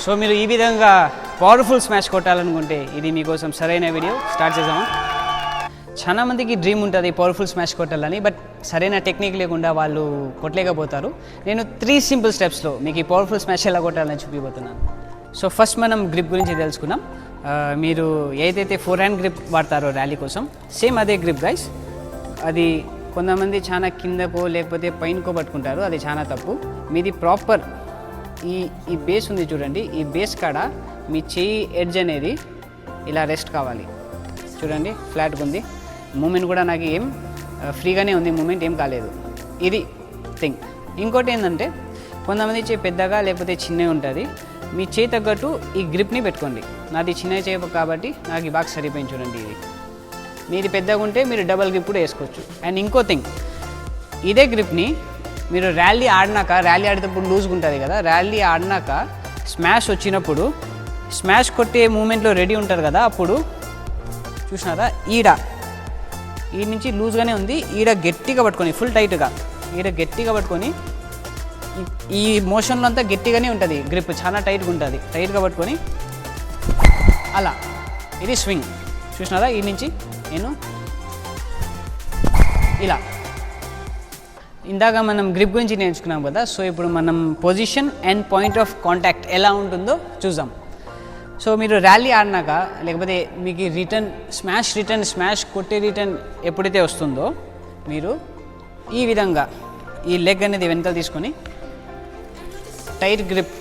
So మీరు ఈ విధంగా పవర్ఫుల్ స్మాష్ కొట్టాలనుకుంటే ఇది మీకోసం సరైన వీడియో. స్టార్ట్ చేద్దామా? చాలా మందికి డ్రీమ్ ఉంటుంది పవర్ఫుల్ స్మాష్ కొట్టాలని, బట్ సరైన టెక్నిక్ లేకుండా వాళ్ళు కొట్టలేకపోతారు. నేను 3 సింపుల్ స్టెప్స్లో మీకు ఈ పవర్ఫుల్ స్మాష్ ఎలా కొట్టాలని చూపిపోతున్నాను. సో ఫస్ట్ మనం గ్రిప్ గురించి తెలుసుకుందాం. మీరు ఏదైతే ఫోర్ హ్యాండ్ గ్రిప్ వాడతారో ర్యాలీ కోసం సేమ్ అదే గ్రిప్ గైస్. అది కొంతమంది చాలా కిందకో లేకపోతే పైనకో పట్టుకుంటారు, అది చాలా తప్పు. మీది ప్రాపర్ ఈ బేస్ ఉంది చూడండి, ఈ బేస్ కాడ మీ చెయ్యి ఎడ్జ్ అనేది ఇలా రెస్ట్ కావాలి. చూడండి ఫ్లాట్గా ఉంది, మూమెంట్ కూడా నాకు ఏం ఫ్రీగానే ఉంది, మూమెంట్ ఏం కాలేదు. ఇది థింగ్. ఇంకోటి ఏంటంటే కొంతమంది చేయి పెద్దగా లేకపోతే చిన్నగా ఉంటుంది, మీ చేయి తగ్గట్టు ఈ గ్రిప్ని పెట్టుకోండి. నాది చిన్న చేయ కాబట్టి నాకు ఈ బాగా సరిపోయింది. చూడండి ఇది మీది పెద్దగా ఉంటే మీరు డబల్ గ్రిప్ కూడా వేసుకోవచ్చు. అండ్ ఇంకో థింగ్, ఇదే గ్రిప్ని మీరు ర్యాలీ ఆడేటప్పుడు లూజ్గా ఉంటుంది కదా, ర్యాలీ ఆడినాక స్మాష్ వచ్చినప్పుడు స్మాష్ కొట్టే మూమెంట్లో రెడీ ఉంటారు కదా, అప్పుడు చూసినారా ఈ నుంచి లూజ్గానే ఉంది, ఈడ గట్టిగా పట్టుకొని ఫుల్ టైట్గా ఈడ గట్టిగా పట్టుకొని ఈ మోషన్లో అంతా గట్టిగానే ఉంటుంది గ్రిప్, చాలా టైట్గా ఉంటుంది. టైట్గా పట్టుకొని అలా ఇది స్వింగ్. చూసినారా ఈ నుంచి నేను ఇలా. ఇందాక మనం గ్రిప్ గురించి నేర్చుకున్నాం కదా, సో ఇప్పుడు మనం position and point of contact ఎలా ఉంటుందో చూద్దాం. సో మీరు ర్యాలీ ఆడినాక లేకపోతే మీకు స్మాష్ కొట్టే రిటర్న్ ఎప్పుడైతే వస్తుందో మీరు ఈ విధంగా ఈ లెగ్ అనేది వెనకాల తీసుకొని టైట్ గ్రిప్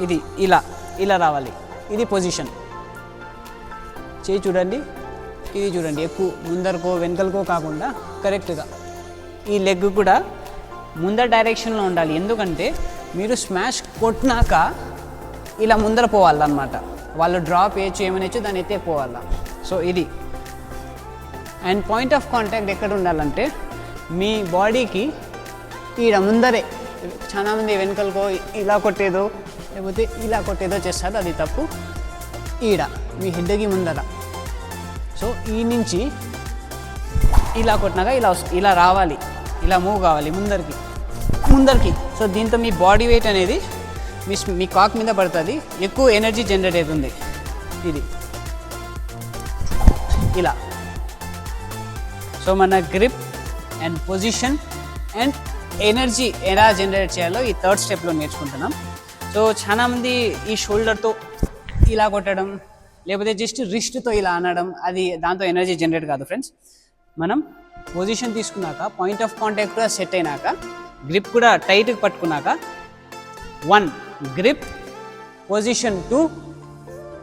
ఇది ఇలా రావాలి. ఇది పొజిషన్. చేయి చూడండి, ఇది చూడండి, ఎక్కువ ముందరకో వెనకలకో కాకుండా కరెక్ట్గా ఈ లెగ్ కూడా ముందర డైరెక్షన్లో ఉండాలి. ఎందుకంటే మీరు స్మాష్ కొట్టినాక ఇలా ముందర పోవాలన్నమాట. వాళ్ళు డ్రాప్ వేయచ్చు ఏమనొచ్చు దాన్ని ఎత్తే పోవాలా. సో ఇది. అండ్ పాయింట్ ఆఫ్ కాంటాక్ట్ ఎక్కడ ఉండాలంటే మీ బాడీకి ఈడ ముందరే. చాలామంది వెనకలకో ఇలా కొట్టేదో లేకపోతే ఇలా కొట్టేదో చేస్తారు, అది తప్పు. ఈడ మీ హెడ్కి ముందర. సో ఈ నుంచి ఇలా కొట్టినాక ఇలా రావాలి, ఇలా మూవ్ కావాలి ముందరికి. సో దీంతో మీ బాడీ వెయిట్ అనేది మీ కాక్ మీద పడుతుంది, ఎక్కువ ఎనర్జీ జనరేట్ అవుతుంది. ఇది ఇలా. సో మన grip and position and energy ఎలా జనరేట్ చేయాలో ఈ థర్డ్ స్టెప్లో నేర్చుకుంటున్నాం. సో చాలామంది ఈ షోల్డర్తో ఇలా కొట్టడం లేకపోతే జస్ట్ రిస్ట్తో ఇలా అనడం, అది దాంతో ఎనర్జీ జనరేట్ కాదు ఫ్రెండ్స్. మనం పొజిషన్ తీసుకున్నాక పాయింట్ ఆఫ్ కాంటాక్ట్ కూడా సెట్ అయినాక గ్రిప్ కూడా టైట్గా పట్టుకున్నాక 1 grip, position 2,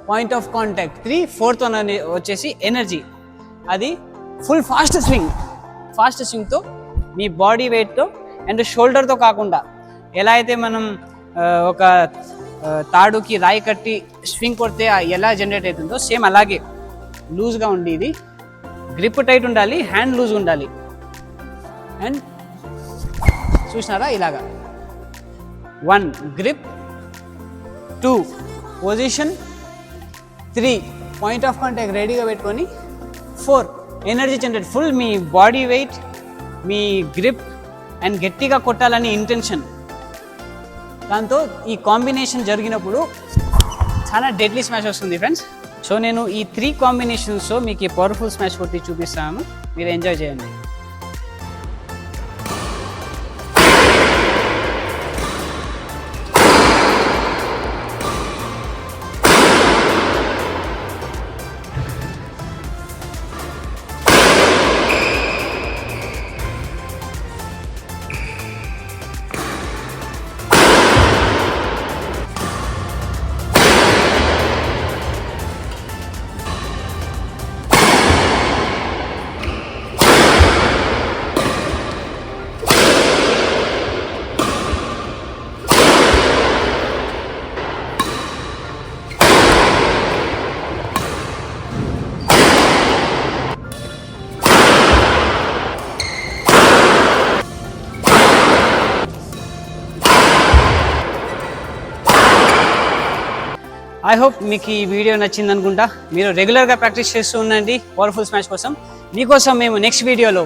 point of contact 3, 4th one వచ్చేసి ఎనర్జీ. అది ఫుల్ ఫాస్ట్ స్వింగ్తో మీ బాడీ వెయిట్తో అండ్ షోల్డర్తో కాకుండా ఎలా అయితే మనం ఒక తాడుకి రాయి కట్టి స్వింగ్ కొడితే ఎలా జనరేట్ అవుతుందో సేమ్ అలాగే లూజ్గా ఉండి ఇది గ్రిప్ టైట్ ఉండాలి, హ్యాండ్ లూజ్గా ఉండాలి. అండ్ చూసినారా ఇలాగా 1 grip, 2 position, 3 point of contact రెడీగా పెట్టుకొని, 4 energy generate. Full me body weight, me grip and గట్టిగా కొట్టాలని ఇంటెన్షన్. దాంతో ఈ కాంబినేషన్ జరిగినప్పుడు చాలా డెడ్లీ స్మాష్ వస్తుంది ఫ్రెండ్స్. సో నేను ఈ 3 కాంబినేషన్స్తో మీకు ఈ పవర్ఫుల్ స్మాష్ కొట్టి చూపిస్తాను, మీరు ఎంజాయ్ చేయండి. ఐ హోప్ మీకు ఈ వీడియో నచ్చింది అనుకుంటా. మీరు రెగ్యులర్గా ప్రాక్టీస్ చేస్తూ ఉండండి పవర్ఫుల్ స్మాష్ కోసం. మీకోసం మేము నెక్స్ట్ వీడియోలో